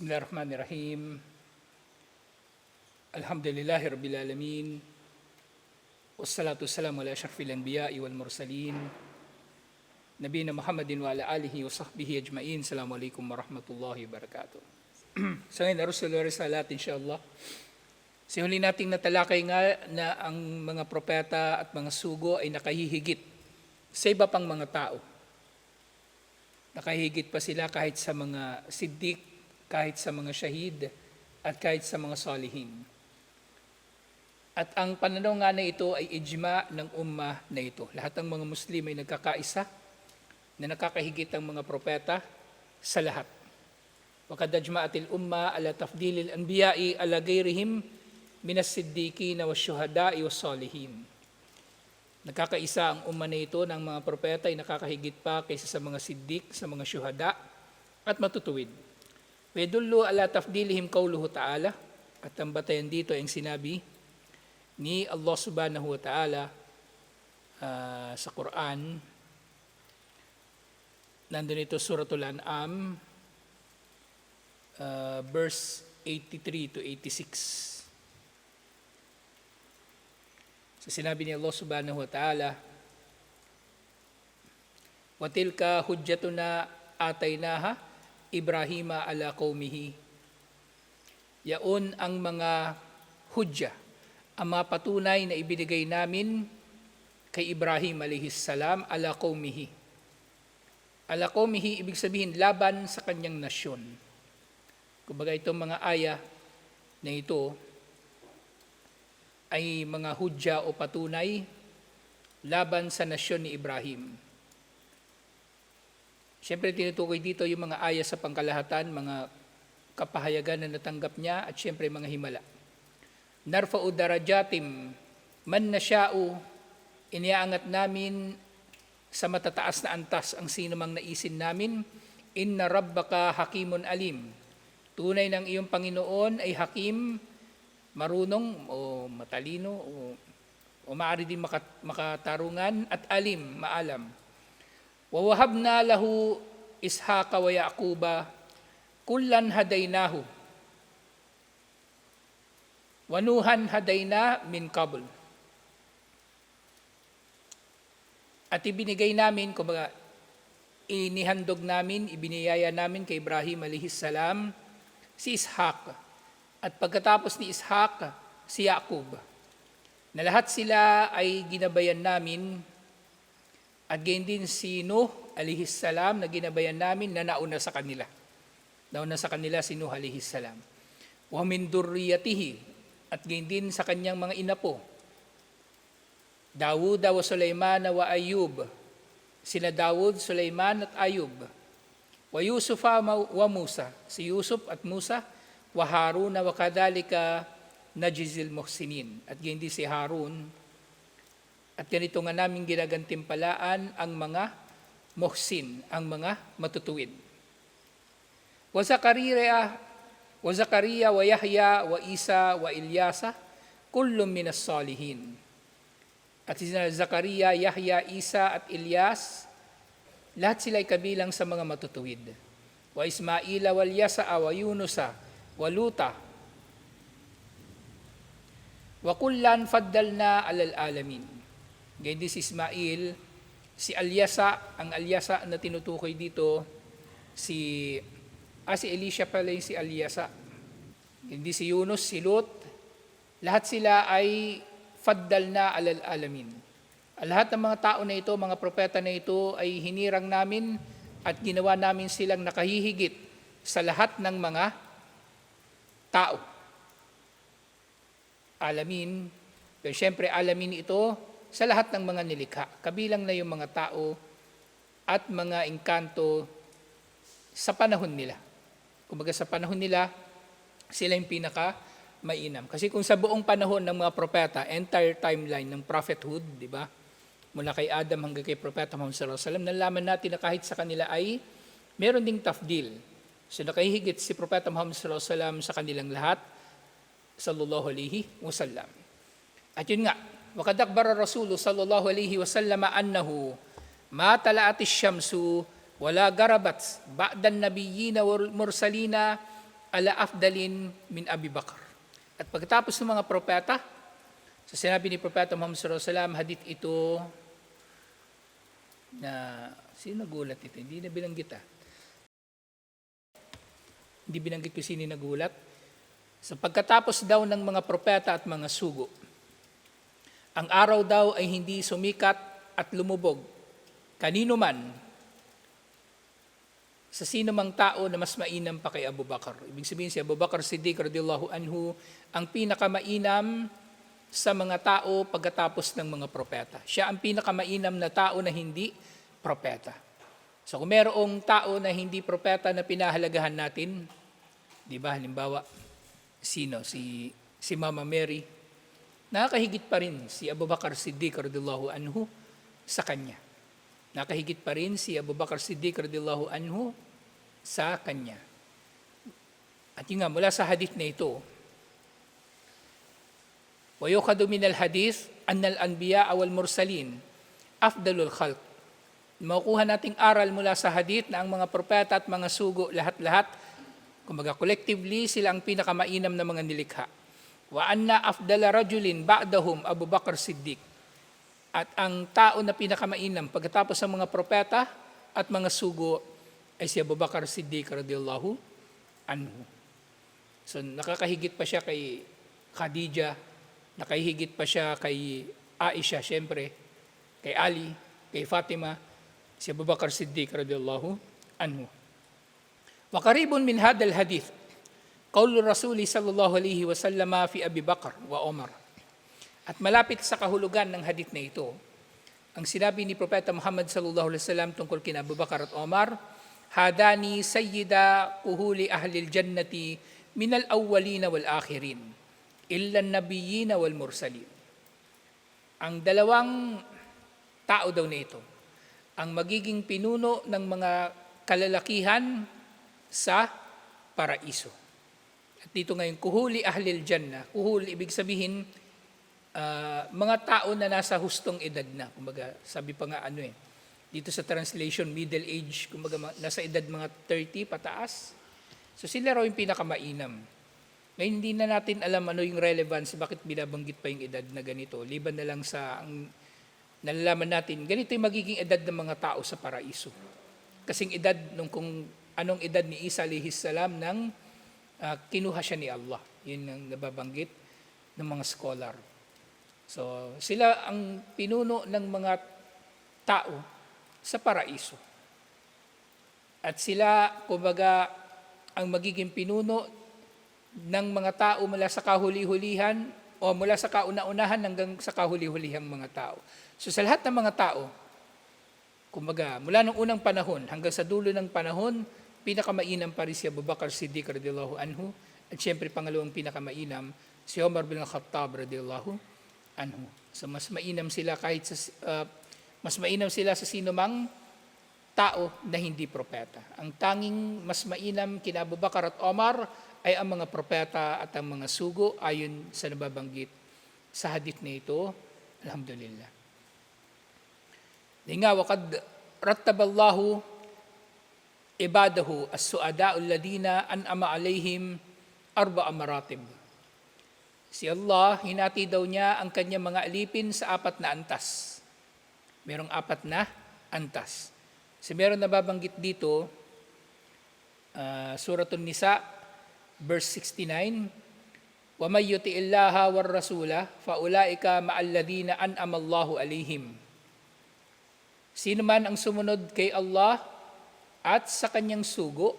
Bismillahirrahmanirrahim. Alhamdulillahi Rabbil Alamin. Wassalatu wassalamu ala asyrafil anbiya'i wal mursalin. Nabiyina Muhammadin wa ala alihi wa sahbihi ajma'in. Assalamualaikum warahmatullahi wabarakatuh. So ngayon, Rasulullah Risalat, insyaAllah. So huli nating natalakay nga na ang mga propeta at mga sugo ay nakahihigit sa iba pang mga tao. Nakahigit pa sila kahit sa mga siddiq, kahit sa mga syahid, at kahit sa mga salihin. At ang pananaw nga na ito ay ijma ng ummah na ito. Lahat ng mga Muslim ay nagkakaisa na nakakahigit ang mga propeta sa lahat. وَقَدْ أَجْمَعَتِ الْأُمَّةُ عَلَى تَفْضِيلِ الْأَنْبِيَاءِ عَلَى غَيْرِهِمْ مِنَ الصِّدِّيقِينَ وَالشُّهَدَاءِ وَالصَّالِحِينَ. Nagkakaisa ang ummah na ito ng mga propeta ay nakakahigit pa kaysa sa mga siddiq, sa mga syuhada at matutuwid. وَيَدُلُّ عَلَى تَفْضِيلِهِمْ قَوْلُهُ تَعَالَى. At ang batayan dito ay ang sinabi ni Allah subhanahu wa ta'ala sa Quran. Nandun ito Suratul An'am, verse 83 to 86. So sinabi ni Allah subhanahu wa ta'ala, وَتِلْكَ حُجَّتُنَا آتَيْنَاهَا Ibrahima ala qawmihi. Yaon ang mga hudya, ang mga patunay na ibinigay namin kay Ibrahim alayhis salam ala qawmihi. Ala qawmihi, ibig sabihin laban sa kanyang nasyon. Kumbaga itong mga aya na ito ay mga hudya o patunay laban sa nasyon ni Ibrahim. Siyempre tinutukoy dito yung mga aya sa pangkalahatan, mga kapahayagan na natanggap niya at siyempre mga himala. Narfa'u darajatim man nasya'u, iniaangat namin sa matataas na antas ang sino mang naisin namin. Inna rabbaka hakimun alim. Tunay ng iyong Panginoon ay hakim, marunong o matalino o maaari din makatarungan at alim, maalam. وَوَهَبْنَا لَهُ إِسْحَاقَ وَيَعْقُوبَ كُلًّا هَدَيْنَاهُ وَنُوحًا هَدَيْنَا مِنْ قَبْلُ. At ibinigay namin, kumbaga, inihandog namin, ibiniyaya namin kay Ibrahim alayhis salam si Ishaq. At pagkatapos ni Ishaq, si Yaqub. Na lahat sila ay ginabayan namin. At gayon din si Nuh alayhis salam na ginabayan namin na nauna sa kanila. Nauna sa kanila si Nuh alayhis salam. Wa min durriyatihi, at gayon din sa kanyang mga inapo. Dawud wa Sulaiman wa Ayub. Sina Dawud, Sulaiman at Ayub. Wa Yusufa wa Musa. Si Yusuf at Musa. Wa Harun wa kadhalika najzil muhsinin. At gayon din si Harun. At ganito nga namin ginagantimpalaan ang mga muhsin, ang mga matutuwid. Wa Zakaria wa Yahya wa Isa wa Ilyasa kullum minas salihin. At sina Zakaria, Yahya, Isa at Ilyas, lahat sila ay kabilang sa mga matutuwid. Wa Ismaila wa Yasa wa Yunusa wa Luta wa kullan faddalna alal alamin. Gayon din si Ismail, si Alyasa, ang Alyasa na tinutukoy dito, si Elisha pala yung si Alyasa. Hindi si Yunus, si Lut, lahat sila ay faddal na alal alamin. Lahat ng mga tao na ito, mga propeta na ito ay hinirang namin at ginawa namin silang nakahihigit sa lahat ng mga tao. Alamin, pero siyempre alamin ito sa lahat ng mga nilikha, kabilang na yung mga tao at mga engkanto sa panahon nila. Kumbaga sa panahon nila, sila yung pinaka-mainam. Kasi kung sa buong panahon ng mga propeta, entire timeline ng prophethood, di ba? Mula kay Adam hanggang kay Propeta Muhammad sallallahu alaihi wasallam, nalaman natin na kahit sa kanila ay meron ding tafdil. So nakahihigit si Propeta Muhammad sallallahu alaihi wasallam sa kanilang lahat, sallallahu alaihi wasallam. At yun nga, وَقَدْ أَخْبَرَ الرَّسُولُ صلى الله عليه وسلم أنه ما طلعت الشمس ولا غربت بعد النبيين والمرسلين ala afdalin min Abi Bakr. At pagkatapos ng mga propeta, sa sinabi ni Propeta Muhammad sallallahu alaihi wasallam, hadith ito na, sino nagulat ito? Hindi na binanggit Hindi binanggit ko sino nagulat. Sa pagkatapos daw ng mga propeta at mga sugo, ang araw daw ay hindi sumikat at lumubog kanino man sa sino mang tao na mas mainam pa kay Abu Bakar. Ibig sabihin si Abu Bakar Siddiq radhiyallahu anhu ang pinakamainam sa mga tao pagkatapos ng mga propeta. Siya ang pinakamainam na tao na hindi propeta. So kung mayroong tao na hindi propeta na pinahalagahan natin, di ba, halimbawa, sino? Si Mama Mary, nakakahigit pa rin si Abu Bakar Siddiq radhiyallahu anhu sa kanya. Nakahigit pa rin si Abu Bakar Siddiq radhiyallahu anhu sa kanya. At yun nga, mula sa hadith na ito, وَيُخَذُ مِنَ الْحَدِيثِ أَنَّ الْأَنْبِيَاءَ وَالْمُرْسَلِينَ أَفْضَلُ الْخَلْقِ. Makukuha nating aral mula sa hadith na ang mga propeta at mga sugo, lahat-lahat, kumbaga collectively, sila ang pinakamainam na mga nilikha. وَأَنَّ أَفْضَلَ رَجُلٍ بَعْدَهُمْ أَبُو بَكْرَ الصِّدِّيقِ. At ang tao na pinakamainam pagkatapos ng mga propeta at mga sugo ay si Abu Bakar Siddiq radhiyallahu anhu. So nakakahigit pa siya kay Khadija, nakahigit pa siya kay Aisha, syempre, kay Ali, kay Fatima, si Abu Bakar Siddiq radhiyallahu anhu. Wa qaribun min hadal hadith qaul Rasul sallallahu alaihi wasallam fi Abi Bakr wa Umar. At malapit sa kahulugan ng hadith na ito, ang sinabi ni Propeta Muhammad sallallahu alaihi wasallam tungkol kina Abu Bakar at Umar, hadani sayyida kuhuli ahlil jannati minal awwalina wal akhirin, illa nabiyina wal mursalin. Ang dalawang tao daw na ito, ang magiging pinuno ng mga kalalakihan sa paraiso. At dito ngayon, kuhuli ahlil janna. Kuhuli, ibig sabihin, mga tao na nasa hustong edad na. Kumbaga, sabi pa nga dito sa translation, middle age, kumbaga nasa edad mga 30 pataas. So sila raw yung pinakamainam. Ngayon hindi na natin alam ano yung relevance, bakit binabanggit pa yung edad na ganito. Liban na lang sa ang nalalaman natin, ganito yung magiging edad ng mga tao sa paraiso. Kasing edad nung kung anong edad ni Isa alayhis salam nang kinuha siya ni Allah. Yun ang nababanggit ng mga scholar. So, sila ang pinuno ng mga tao sa paraiso. At sila, kumbaga, ang magiging pinuno ng mga tao mula sa kahuli-hulihan o mula sa kauna-unahan hanggang sa kahuli-hulihang mga tao. So, sa lahat ng mga tao, kumbaga, mula nung unang panahon hanggang sa dulo ng panahon, pinakamainam pa rin si Abu Bakar Siddiq radhiyallahu anhu at siyempre pangalawang pinakamainam si Umar bin Khattab radhiyallahu anhu. So mas mainam sila mas mainam sila sa sinumang tao na hindi propeta. Ang tanging mas mainam kina Abu Bakar at Omar ay ang mga propeta at ang mga sugo ayon sa nababanggit sa hadith na ito. Alhamdulillah. Nga waqad rattaballahu ibadahu as-su'ada'ul ladina an'ama alaihim arba'a maratib. Si Allah, hinati daw niya ang kanyang mga alipin sa 4 na antas. Merong 4 na antas. So meron nababanggit dito, Suratun Nisa, verse 69, وَمَنْ يُطِعِ اللَّهَ وَالرَّسُولَ فَأُولَٰئِكَ مَعَ الَّذِينَ أَنْعَمَ اللَّهُ عَلَيْهِمْ. Sino man ang sumunod kay Allah at sa kanyang sugo,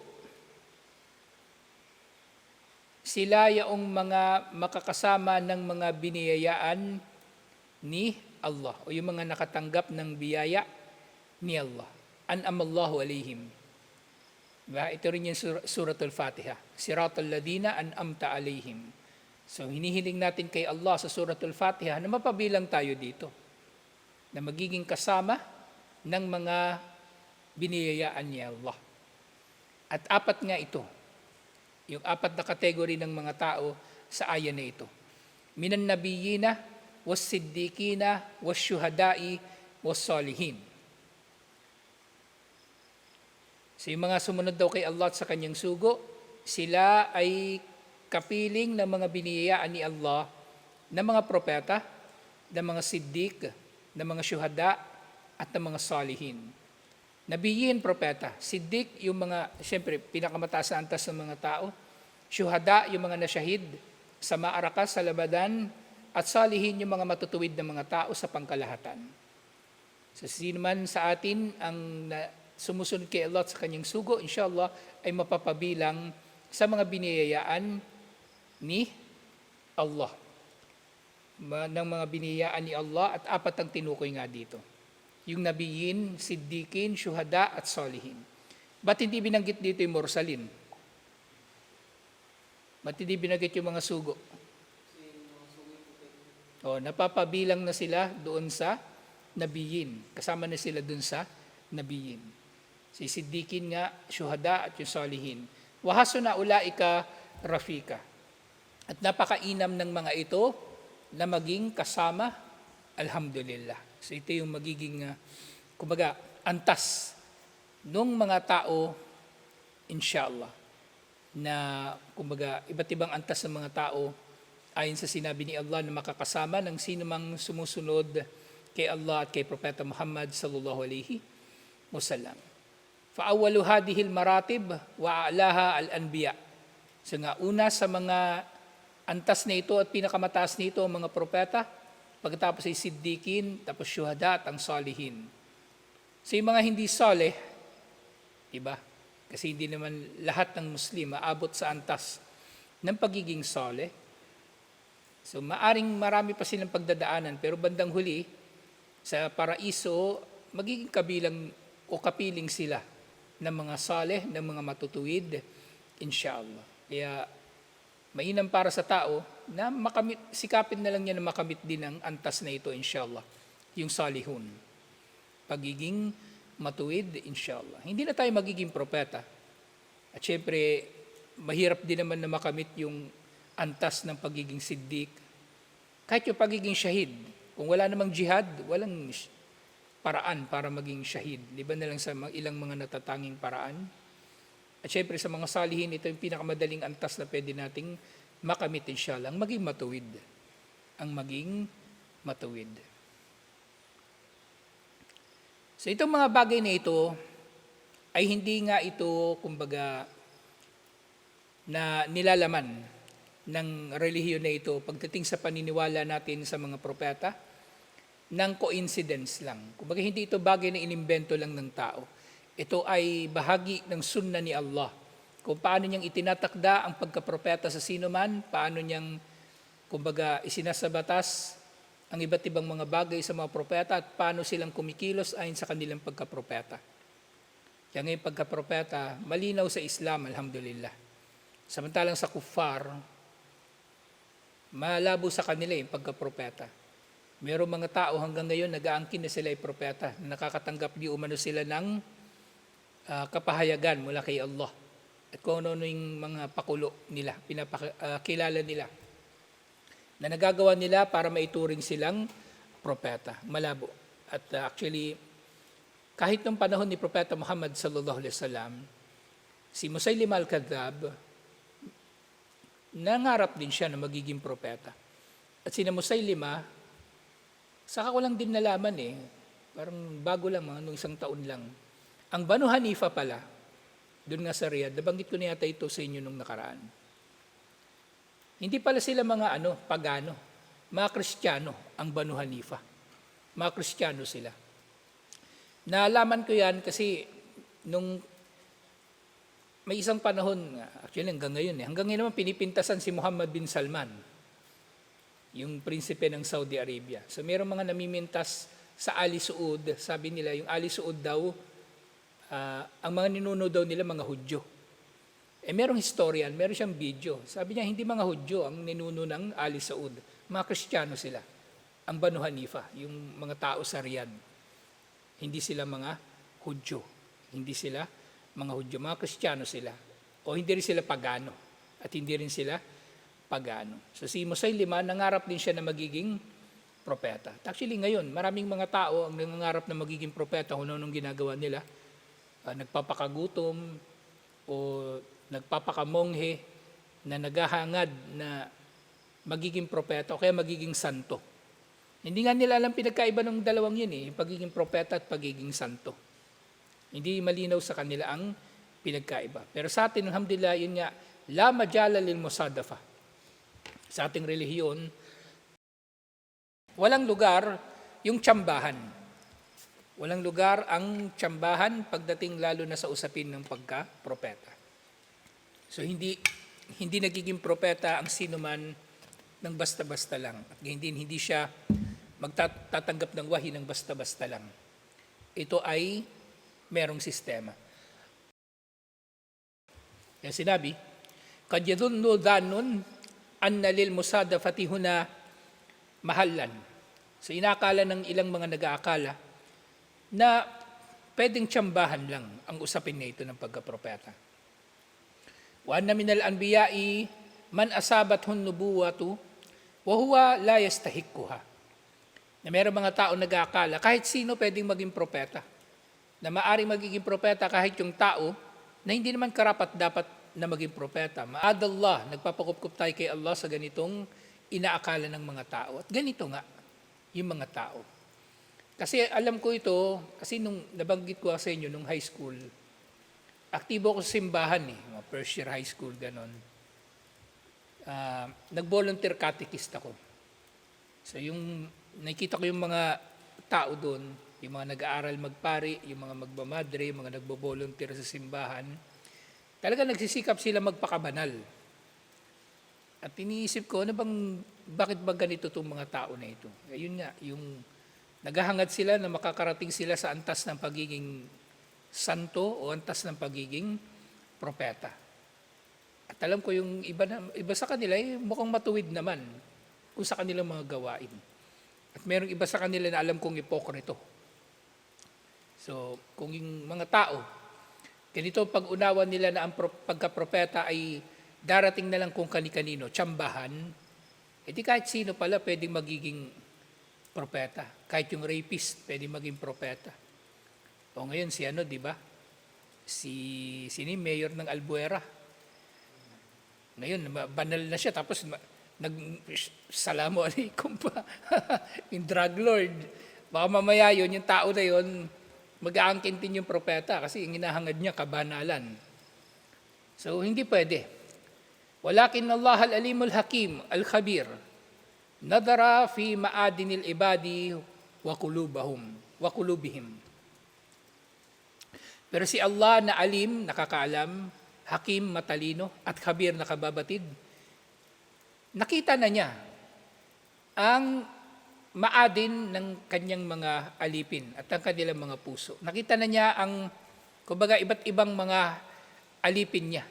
sila yaong mga makakasama ng mga biniyayaan ni Allah o yung mga nakatanggap ng biyaya ni Allah. An'amallahu alayhim. Diba? Ito rin yung suratul Fatiha. Siratul ladina an'amta alayhim. So hinihiling natin kay Allah sa suratul Fatiha na mapabilang tayo dito. Na magiging kasama ng mga biniyayaan ni Allah. At 4 nga ito. Yung 4 na kategory ng mga tao sa aya na ito. Minan nabiyina, was siddiqina, was syuhada'i, was salihin. So yung mga sumunod daw kay Allah at sa kanyang sugo, sila ay kapiling ng mga biniyayaan ni Allah ng mga propeta, ng mga siddiq, ng mga syuhada, at ng mga salihin. Nabiyin, propeta. Siddiq, yung mga, siyempre, pinakamataas na antas ng mga tao. Syuhada, yung mga nasyahid sa maarakas, sa labadan, at salihin, yung mga matutuwid ng mga tao sa pangkalahatan. So, sino man sa atin ang sumusunod kay Allah sa kanyang sugo, inshallah, ay mapapabilang sa mga biniyayaan ni Allah. Ng mga biniyayaan ni Allah, at apat ang tinukoy nga dito. Yung nabiyin, siddiqin, syuhada, at salihin. Ba't hindi binanggit dito yung mursalin? Ba't hindi binanggit yung mga sugo? Napapabilang na sila doon sa nabiyin. Kasama na sila doon sa nabiyin. Si siddiqin nga, syuhada, at yung salihin. Wahasuna ulaika rafika. At napakainam ng mga ito na maging kasama, alhamdulillah. So ito yung magiging, kumbaga, antas nung mga tao, inshallah, na kumbaga, iba't ibang antas ng mga tao ayon sa sinabi ni Allah na makakasama ng sino mang sumusunod kay Allah at kay Propeta Muhammad sallallahu alaihi wasallam. Fa'awalu hadihil maratib wa a'laha al-anbiya. So nga, una sa mga antas na ito at pinakamataas nito ang mga propeta, pagkatapos ay siddiqin, tapos syuhada at ang salihin. So yung mga hindi saleh, diba? Kasi hindi naman lahat ng Muslim maabot sa antas ng pagiging saleh. So maaring marami pa silang pagdadaanan, pero bandang huli, sa paraiso, magiging kabilang o kapiling sila ng mga saleh, ng mga matutuwid, inshallah. Kaya mainam para sa tao na makamit, sikapin na lang niya na makamit din ang antas na ito, inshallah. Yung salihun. Pagiging matuwid, inshallah. Hindi na tayo magiging propeta. At syempre, mahirap din naman na makamit yung antas ng pagiging siddiq. Kahit yung pagiging syahid. Kung wala namang jihad, walang paraan para maging syahid. Liban na lang sa ilang mga natatanging paraan. At syempre sa mga salihin, ito yung pinakamadaling antas na pwede nating makamit, inshallah, ang maging matuwid. Ang maging matuwid. So itong mga bagay na ito, ay hindi nga ito, kumbaga, na nilalaman ng relihiyon na ito pagdating sa paniniwala natin sa mga propeta, ng coincidence lang. Kumbaga hindi ito bagay na inimbento lang ng tao. Ito ay bahagi ng sunna ni Allah. Kung paano niyang itinatakda ang pagkapropeta sa sino man, paano niyang, kumbaga, isinasabatas ang iba't ibang mga bagay sa mga propeta at paano silang kumikilos ayon sa kanilang pagkapropeta. Kaya ngayon pagkapropeta, malinaw sa Islam, alhamdulillah. Samantalang sa kuffar, malabo sa kanila yung pagkapropeta. Merong mga tao hanggang ngayon nag-aangkin na sila ay propeta, nakakatanggap di umano sila ng kapahayagan mula kay Allah. At kung ano yung mga pakulo nila, kilala nila, na nagagawa nila para maituring silang propeta. Malabo. At actually, kahit nung panahon ni Propeta Muhammad sallallahu alaihi wasallam, si Musaylimah al-Kadhdhab, nangarap din siya na magiging propeta. At si Musaylimah, saka ko lang din nalaman parang bago lang, nung isang taon lang. Ang Banu Hanifa pala, doon nga sa Riyadh, nabanggit ko na yata ito sa inyo nung nakaraan. Hindi pala sila mga pagano, mga Kristiyano ang Banu Hanifa. Mga Kristiyano sila. Naalaman ko yan kasi nung may isang panahon, actually hanggang ngayon naman pinipintasan si Muhammad bin Salman, yung prinsipe ng Saudi Arabia. So mayroong mga namimintas sa Ali Saud, sabi nila yung Ali Saud daw, ang mga ninuno daw nila mga Hudyo. Merong historian, meron siyang video. Sabi niya, hindi mga Hudyo ang ninuno ng Ali Saud. Mga Kristiyano sila. Ang Banu Hanifa, yung mga tao sa Riyadh. Hindi sila mga Hudyo. Hindi sila mga Hudyo. Mga Kristiyano sila. O hindi rin sila pagano. At hindi rin sila pagano. So si Musaylimah, nangarap din siya na magiging propeta. Actually ngayon, maraming mga tao ang nangangarap na magiging propeta kung anong ginagawa nila. Nagpapakagutom o nagpapakamonghe na naghahangad na magiging propeta o kaya magiging santo. Hindi nga nila alam pinagkaiba ng dalawang yun pagiging propeta at pagiging santo. Hindi malinaw sa kanila ang pinagkaiba. Pero sa atin, alhamdulillah, yun nga, la majala lil musadafa. Sa ating relihiyon, walang lugar yung tsambahan. Walang lugar ang tsambahan pagdating lalo na sa usapin ng pagka-propeta. So hindi nagiging propeta ang sino man ng basta-basta lang. At hindi siya magtatanggap ng wahi ng basta-basta lang. Ito ay merong sistema. Yan sinabi, kad yadunnu dhanun anna lil musadafati huna mahallan. So inakala ng ilang mga nag-aakala na pwedeng tsambahan lang ang usapin na ito ng pagkapropeta. Wa anna minal anbiya'i man asabathun nubuwatu wa huwa la yastahiqquha. Na mayroong mga tao nag-aakala kahit sino pwedeng maging propeta. Na maaring magiging propeta kahit yung tao na hindi naman karapat dapat na maging propeta. Ma'adallah, nagpapakupkup tayo kay Allah sa ganitong inaakala ng mga tao. At ganito nga, yung mga tao. Kasi alam ko ito, kasi nung nabanggit ko sa inyo nung high school, aktibo ako sa simbahan mga first year high school, ganon. Nag-volunteer catechist ako. So yung nakikita ko yung mga tao doon, yung mga nag-aaral magpari, yung mga magmamadre, yung mga nagbo-volunteer sa simbahan, talaga nagsisikap sila magpakabanal. At iniisip ko, bakit ba ganito itong mga tao na ito? Ayun nga, yung naghahangad sila na makakarating sila sa antas ng pagiging santo o antas ng pagiging propeta. At alam ko yung iba sa kanila, mukhang matuwid naman kung sa kanilang mga gawain. At merong iba sa kanila na alam kong ipokrito. So, kung yung mga tao, ganito pag-unawa nila na ang pagka-propeta ay darating na lang kung kani-kanino, tsambahan, edi kahit sino pala pwedeng magiging propeta. Kahit yung rapist, pwedeng maging propeta. O ngayon, di ba? Sino yung mayor ng Albuera? Ngayon, banal na siya, tapos salamu alaikum pa. Yung drug lord. Baka mamaya yun, yung tao na yun, mag-aangkin din yung propeta kasi yung hinahangad niya, kabanalan. So, hindi pwede. Walakin Allah al-alimul hakim, al-khabir, nadara fi ma'adinil ibadi wa kulubihim. Pero si Allah na alim, nakakaalam, hakim, matalino, at khabir, nakababatid, nakita na niya ang maadin ng kanyang mga alipin at ang kanilang mga puso. Nakita na niya ang, kumbaga, iba't ibang mga alipin niya.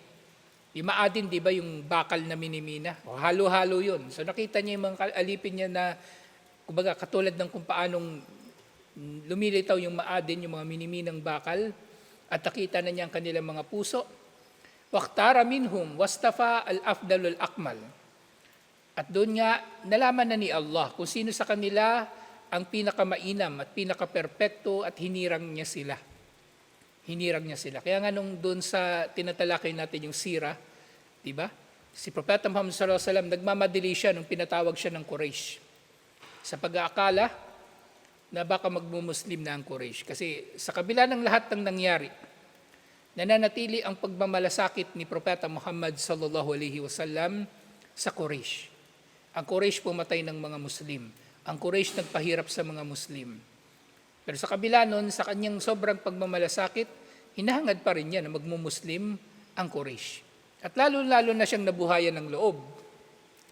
Yung maadin, di ba, yung bakal na minimina? O, halo-halo yun. So nakita niya yung mga alipin niya na, kumbaga, katulad ng kung paanong lumilitaw yung maadin, yung mga miniminang bakal, at nakita na niya ang kanilang mga puso. Waqtara minhum wastafa al-afdalul akmal. At doon nga, nalaman na ni Allah kung sino sa kanila ang pinakamainam at pinaka-perpekto at hinirang niya sila. Hinirang niya sila. Kaya nga nung doon sa tinatalakay natin yung sira, di ba? Si Propeta Muhammad sallallahu alaihi wasallam, nagmamadali siya nung pinatawag siya ng Quraysh. Sa pag-aakala na baka magmumuslim na ang Quraysh. Kasi sa kabila ng lahat ng nangyari, nananatili ang pagmamalasakit ni Propeta Muhammad sallallahu alaihi wasallam sa Quraysh. Ang Quraysh pumatay ng mga Muslim. Ang Quraysh nagpahirap sa mga Muslim. Pero sa kabila nun, sa kanyang sobrang pagmamalasakit, hinahangad pa rin niya na magmumuslim ang Quraysh. At lalo-lalo na siyang nabuhayan ng loob.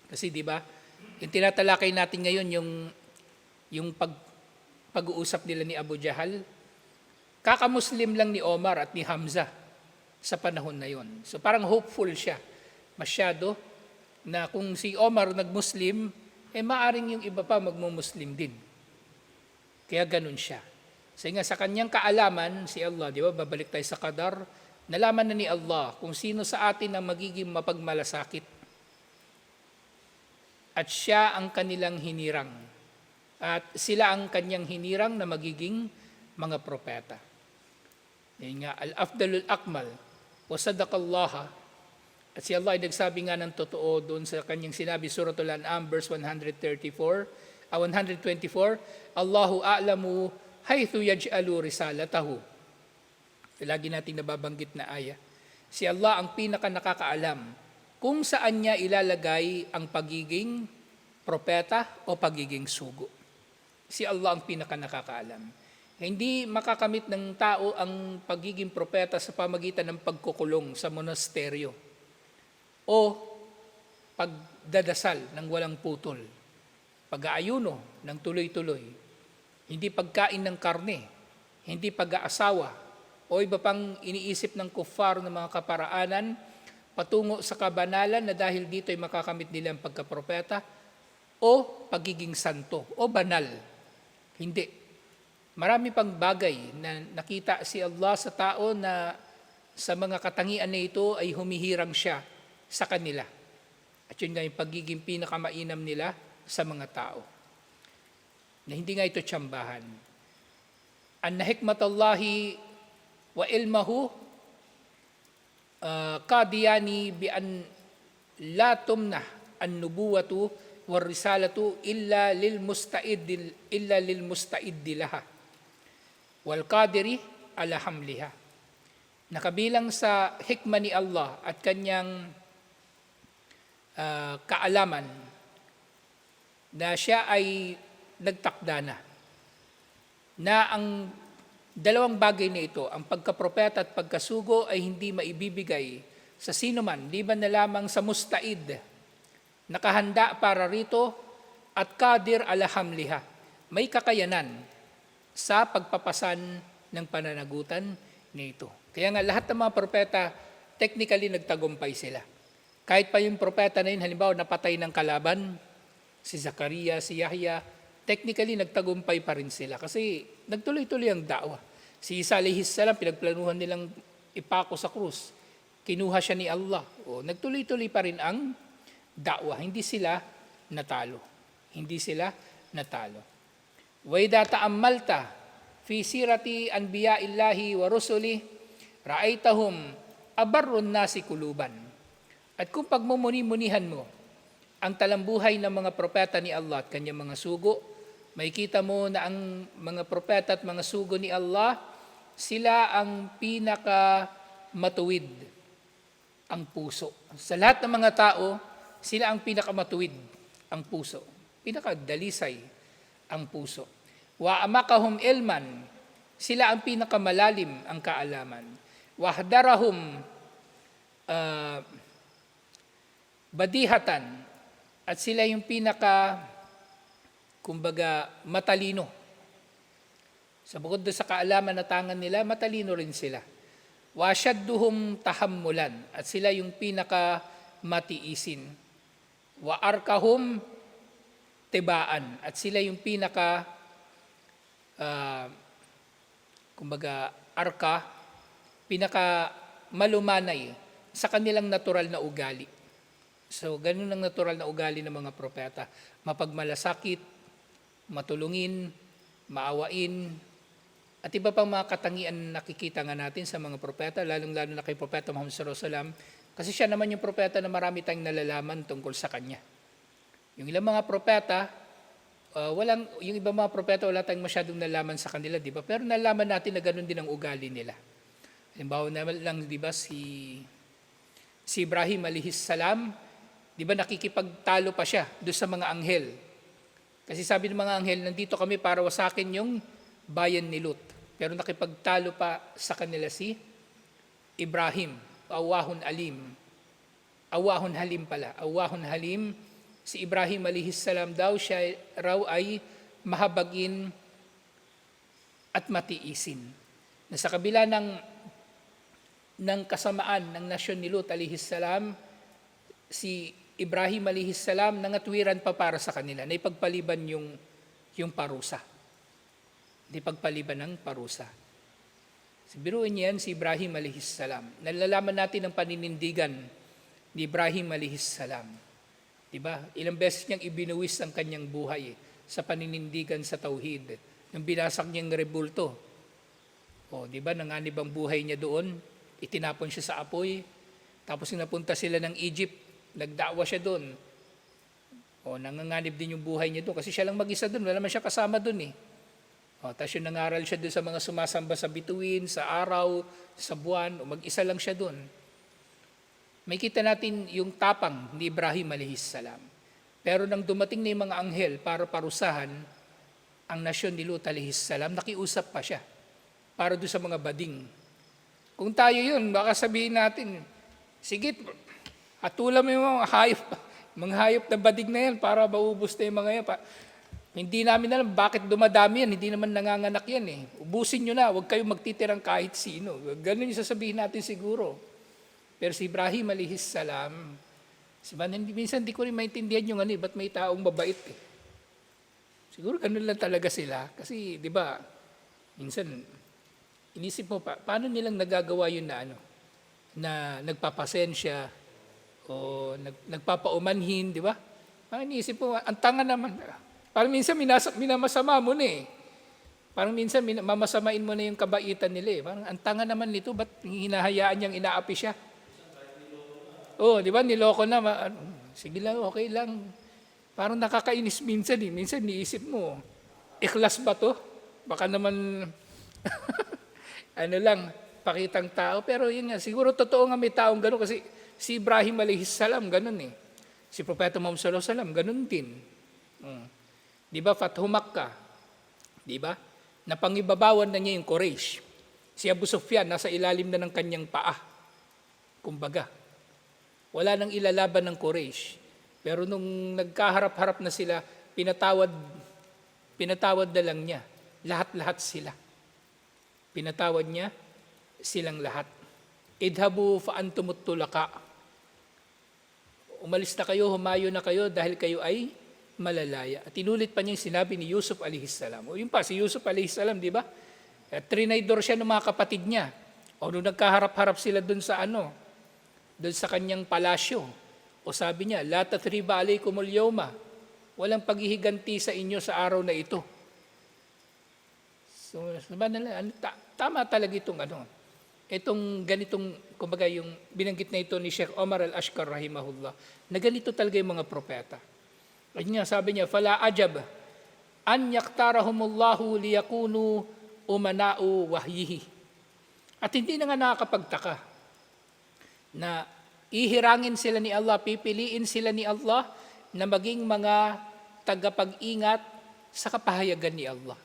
Kasi di ba, yung tinatalakay natin ngayon, yung pag-uusap nila ni Abu Jahal, kakamuslim lang ni Omar at ni Hamza sa panahon na yon. So parang hopeful siya. Masyado na kung si Omar nagmuslim, maaring yung iba pa magmumuslim din. Kaya ganun siya. So nga sa kanyang kaalaman, si Allah, di ba, babalik tayo sa qadar, nalaman na ni Allah kung sino sa atin ang magiging mapagmalasakit. At siya ang kanilang hinirang. At sila ang kanyang hinirang na magiging mga propeta. Yan nga, al-afdalul akmal, wa sadaqallaha, At si Allah ay nagsabi nga ng totoo doon sa kanyang sinabi, Suratul An'am, verse 124, Allahu a'lamu haythu yaj'alu risalatahu. Lagi nating nababanggit na aya. Si Allah ang pinaka nakakaalam kung saan niya ilalagay ang pagiging propeta o pagiging sugo. Si Allah ang pinaka nakakaalam. Hindi makakamit ng tao ang pagiging propeta sa pamagitan ng pagkukulong sa monasteryo o pagdadasal ng walang putol, pag-aayuno ng tuloy-tuloy, hindi pagkain ng karne, hindi pag-aasawa, o iba pang iniisip ng kuffar ng mga kaparaanan patungo sa kabanalan na dahil dito ay makakamit nila ang pagkapropeta o pagiging santo o banal. Hindi. Marami pang bagay na nakita si Allah sa tao na sa mga katangian na ito ay humihirang siya sa kanila. At yun nga yung pagiging pinakamainam nila sa mga tao. Na hindi nga ito tsambahan. Anna hikmatallahi wa ilmahu kadiyani bi an la tumnah an nubuwatu war risalatu illa lil musta'id laha wal qadiri ala hamliha. Nakabilang sa hikma ni Allah at kanyang kaalaman na siya ay nagtakda na ang dalawang bagay na ito, ang pagkapropeta at pagkasugo, ay hindi maibibigay sa sino man, liban na lamang sa musta'id, nakahanda para rito, at qadir ala hamliha, may kakayanan sa pagpapasan ng pananagutan nito. Kaya nga lahat ng mga propeta, technically nagtagumpay sila. Kahit pa yung propeta na yun, halimbawa napatay ng kalaban, si Zakaria, si Yahya, technically nagtagumpay pa rin sila kasi nagtuloy-tuloy ang da'wah. Si Isa alayhis salam, pinagplanuhan nilang ipako sa krus. Kinuha siya ni Allah. O, nagtuloy-tuloy pa rin ang da'wah. Hindi sila natalo. Hindi sila natalo. Wa idha ta'ammalta fi sirati anbiya'illahi wa rusuli ra'aitahum abarrun nasi kuluban. At kung pagmumuni-munihan mo ang talambuhay ng mga propeta ni Allah at kanyang mga sugo, makikita mo na ang mga propeta at mga sugo ni Allah, sila ang pinaka matuwid ang puso. Sa lahat ng mga tao, sila ang pinaka matuwid ang puso. Pinaka dalisay ang puso. Wa amakahum ilman, sila ang pinaka malalim ang kaalaman. Wahdarahum badihatan, at sila yung pinaka, kumbaga, matalino. Sa bukod doon sa kaalaman na tangan nila, matalino rin sila. Wasyadduhum tahammulan, at sila yung pinaka matiisin. Wa arkahum tibaan, at sila yung pinaka, kumbaga, arka, pinaka malumanay sa kanilang natural na ugali. So, ganun ang natural na ugali ng mga propeta. Mapagmalasakit, matulungin, maawain, at iba pang mga katangian na nakikita nga natin sa mga propeta, lalong-lalo na kay Propeta Muhammad sallallahu alaihi wasallam, kasi siya naman yung propeta na marami tayong nalalaman tungkol sa kanya. Yung ilang mga propeta, yung ibang mga propeta, wala tayong masyadong nalaman sa kanila, di ba? Pero nalaman natin na ganun din ang ugali nila. Halimbawa na lang, di ba, si Ibrahim alayhis salam, di ba nakikipagtalo pa siya doon sa mga anghel. Kasi sabi ng mga anghel, nandito kami para wasakin yung bayan ni Lut. Pero nakipagtalo pa sa kanila si Ibrahim, awahun halim, si Ibrahim alayhis salam daw, siya raw ay mahabagin at matiisin. Na sa kabila ng kasamaan ng nasyon ni Lut alayhis salam, si Ibrahim alayhis salam nangatwiran pa para sa kanila, na ipagpaliban yung parusa. Ipagpaliban ng parusa. Biruin niyan si Ibrahim alayhis salam. Nalalaman natin ang paninindigan ni Ibrahim alayhis salam. Diba? Ilang beses niyang ibinuwis ang kanyang buhay sa paninindigan sa tauhid. Nang binasak niyang rebulto. O, diba? Nanganib ang buhay niya doon. Itinapon siya sa apoy. Tapos napunta sila ng Egypt, nagdawa siya doon. O, nanganganib din yung buhay niya doon kasi siya lang mag-isa doon, wala naman siya kasama doon eh. O, tapos yung nangaral siya doon sa mga sumasamba sa bituin, sa araw, sa buwan, o mag-isa lang siya doon. May kita natin yung tapang ni Ibrahim alayhis salam. Pero nang dumating na yung mga anghel para parusahan ang nasyon ni Lut alayhis salam, nakiusap pa siya para doon sa mga bading. Kung tayo yun, baka sabihin natin, sige, hatulan mo yung mga hayop na badig na yan para maubos na yung mga yan. Hindi namin alam bakit dumadami yan, hindi naman nanganganak yan eh. Ubusin nyo na, huwag kayong magtitirang kahit sino. Ganun yung sasabihin natin siguro. Pero si Ibrahim alayhis salam, minsan hindi ko rin maintindihan yung ba't may taong mabait eh. Siguro ganun lang talaga sila. Kasi di ba, minsan, inisip mo pa, paano nilang nagagawa yun na nagpapasensya o nagpapaumanhin, di ba? Parang inisip mo, ang tanga naman. Parang minsan minamasama mo na eh. Parang minsan mamasamain mo na yung kabaitan nila eh. Parang ang tanga naman nito, ba't hinahayaan niyang inaapi siya? Oh, di ba? Niloko na. Sige lang, okay lang. Parang nakakainis minsan eh. Minsan niisip mo, ikhlas ba to? Baka naman, pakitang tao. Pero yun nga, siguro totoo nga may taong gano'n kasi si Ibrahim alayhis salam, gano'n eh. Si Propeta Muhammad sallallahu alaihi wasallam, gano'n din. Di ba, Fathu Makkah, di ba? Napangibabawan na niya yung Quraysh. Si Abu Sufyan, nasa ilalim na ng kanyang paa. Kumbaga, wala nang ilalaban ng Quraysh. Pero nung nagkaharap-harap na sila, pinatawad na lang niya. Lahat-lahat sila. Pinatawad niya silang lahat. Idhabu fa antumut tulaka. Umalis na kayo, humayo na kayo dahil kayo ay malalaya. At inulit pa niya yung sinabi ni Yusuf alayhis salam. O yun pa, si Yusuf alayhis salam, di ba? Trinaydor siya ng mga kapatid niya. O nung nagkaharap-harap sila dun sa doon sa kanyang palasyo. O sabi niya, la tathriba alaykumul yawma. Walang paghihiganti sa inyo sa araw na ito. So, tama talaga itong ganitong, kumbaga yung binanggit na ito ni Sheikh Omar al-Ashkar rahimahullah, na ganito talaga yung mga propeta. At niya, sabi niya, fala ajab an yaktarahumullahu liyakunu umana'u wahyihi. At hindi na nga nakakapagtaka na ihirangin sila ni Allah, pipiliin sila ni Allah na maging mga tagapag-ingat sa kapahayagan ni Allah.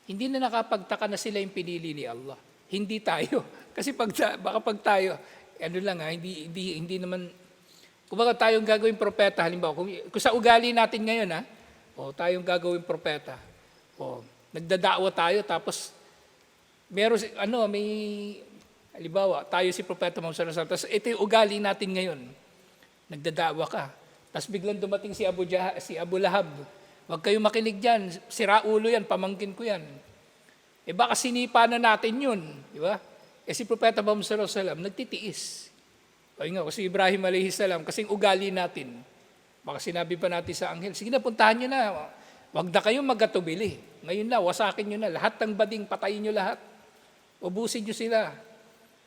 Hindi na nakapagtaka na sila yung pinili ni Allah. Hindi tayo. Kasi baka pag tayo, hindi naman, kumbaga tayong gagawin propeta, halimbawa, kung sa ugali natin ngayon, tayong gagawin propeta, nagdadawa tayo, tapos, halimbawa, tayo si Propeta Muhammad sallallahu alaihi wasallam, tapos ito yung ugali natin ngayon, nagdadawa ka, tapos biglang dumating si Abu Lahab, huwag kayong makinig dyan, sira ulo yan, pamangkin ko yan. Baka sinipa na natin yun, di ba? Si Propeta Muhammad sallallahu alaihi wasallam, nagtitiis. Kasi Ibrahim alayhis salam, kasing ugali natin. Baka sinabi pa natin sa anghel, sige na, puntahan nyo na. Huwag na kayong magatubili. Ngayon na, wasakin nyo na. Lahat ng bading, patayin nyo lahat. Ubusin nyo sila.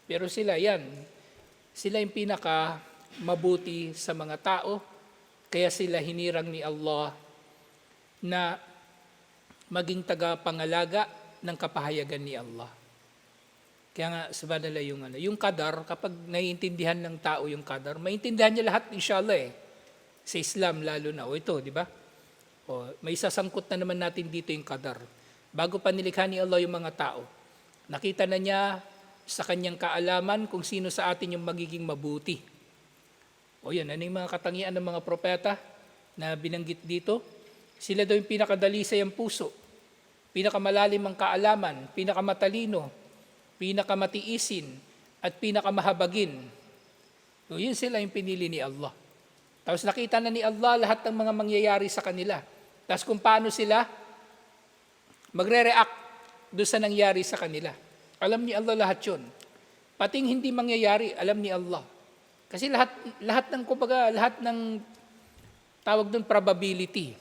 Pero sila yung pinaka mabuti sa mga tao. Kaya sila hinirang ni Allah na maging tagapangalaga ng kapahayagan ni Allah. Kaya nga, subhanallah yung qadar, kapag naiintindihan ng tao yung qadar, maintindihan niya lahat, inshallah sa Islam lalo na. Ito, di ba? May sasangkot na naman natin dito yung qadar. Bago pa nilikha ni Allah yung mga tao, nakita na niya sa kanyang kaalaman kung sino sa atin yung magiging mabuti. Yan, yung mga katangian ng mga propeta na binanggit dito? Sila daw yung pinakadalisay ang puso, pinakamalalim ang kaalaman, pinakamatalino, pinakamatiisin, at pinakamahabagin. Yun sila yung pinili ni Allah. Tapos nakita na ni Allah lahat ng mga mangyayari sa kanila. Tapos kung paano sila magre-react doon sa nangyari sa kanila. Alam ni Allah lahat yun. Pating hindi mangyayari, alam ni Allah. Kasi lahat ng tawag doon probability.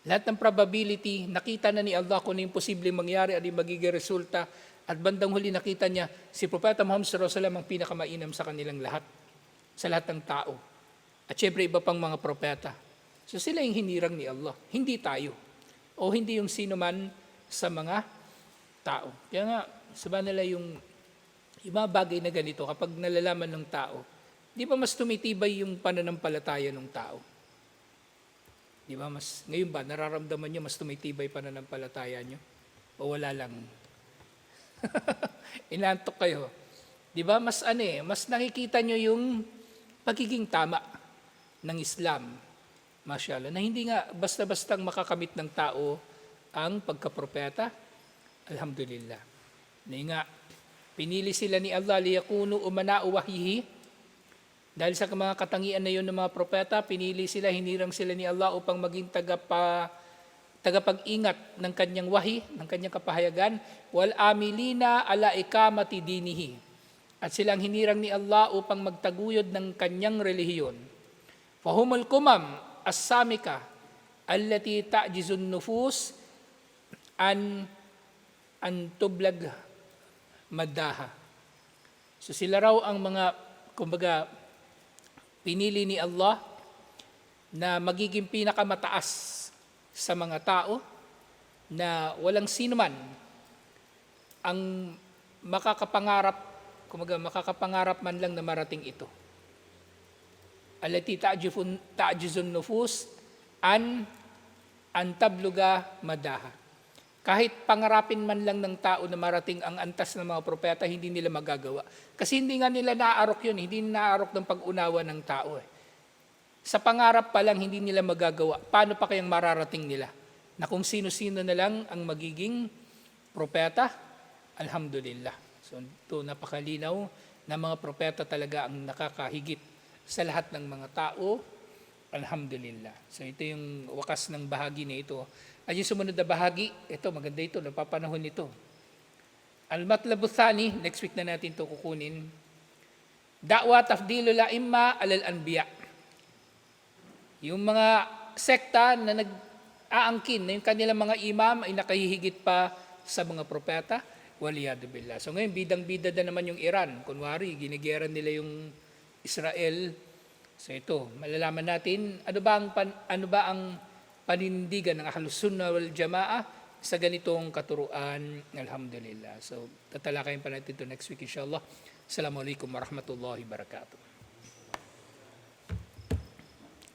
Lahat ng probability, nakita na ni Allah kung ano yung posibleng mangyari, ano yung magiging resulta. At bandang huli nakita niya, si Propeta Muhammad sallallahu alaihi wasallam ang pinakamainam sa kanilang lahat. sa lahat ng tao. At syempre iba pang mga propeta. So sila yung hinirang ni Allah, hindi tayo. O hindi yung sino man sa mga tao. Kaya nga, subhanallah yung mga bagay na ganito, kapag nalalaman ng tao, di ba mas tumitibay yung pananampalataya ng tao? Di ba ngayon ba, nararamdaman nyo mas tumitibay pananampalataya nyo? O wala lang? Inantok kayo. Di ba mas nakikita nyo yung pagiging tama ng Islam. Masyaallah, na hindi nga basta-bastang makakamit ng tao ang pagkapropeta. Alhamdulillah. Na nga, pinili sila ni Allah liyakunu umana'u wahyihi. Dahil sa mga katangian na yun ng mga propeta, pinili sila, hinirang sila ni Allah upang maging tagapag-ingat ng kanyang wahi, ng kanyang kapahayagan. Wal amilina ala ikamati dinihi. At silang hinirang ni Allah upang magtaguyod ng kanyang relihiyon. Fahumul kumam as-samika allati ta'jizun nufus an tublag maddaha. So sila raw ang mga, kumbaga, pinili ni Allah na magiging pinakamataas sa mga tao na walang sino man ang makakapangarap, kumbaga makakapangarap man lang na marating ito. Allati ta'jizun nufus an tabluga madaha. Kahit pangarapin man lang ng tao na marating ang antas ng mga propeta, hindi nila magagawa. Kasi hindi nga nila naaarok yun, hindi naaarok ng pag-unawa ng tao. Sa pangarap pa lang, hindi nila magagawa. Paano pa kayang mararating nila? Na kung sino-sino na lang ang magiging propeta, alhamdulillah. So ito, napakalinaw na mga propeta talaga ang nakakahigit sa lahat ng mga tao, alhamdulillah. So ito yung wakas ng bahagi na ito. At yung sumunod na bahagi, ito maganda ito, napapanahon nito. Al-matlabu thani, next week na natin ito kukunin. Da'wa tafdilul a'imma alal anbiya. Yung mga sekta na nag-aangkin na yung kanilang mga imam ay nakahihigit pa sa mga propeta, waliyadu billah. So ngayon, bidang-bida na naman yung Iran. Kunwari, ginigera nila yung Israel. So ito, malalaman natin ano ba ang panindigan ng Ahlus Sunnah wal Jamaah sa ganitong katuruan. Alhamdulillah. So tatalakayin pa natin ito next week inshallah. Assalamualaikum warahmatullahi wabarakatuh.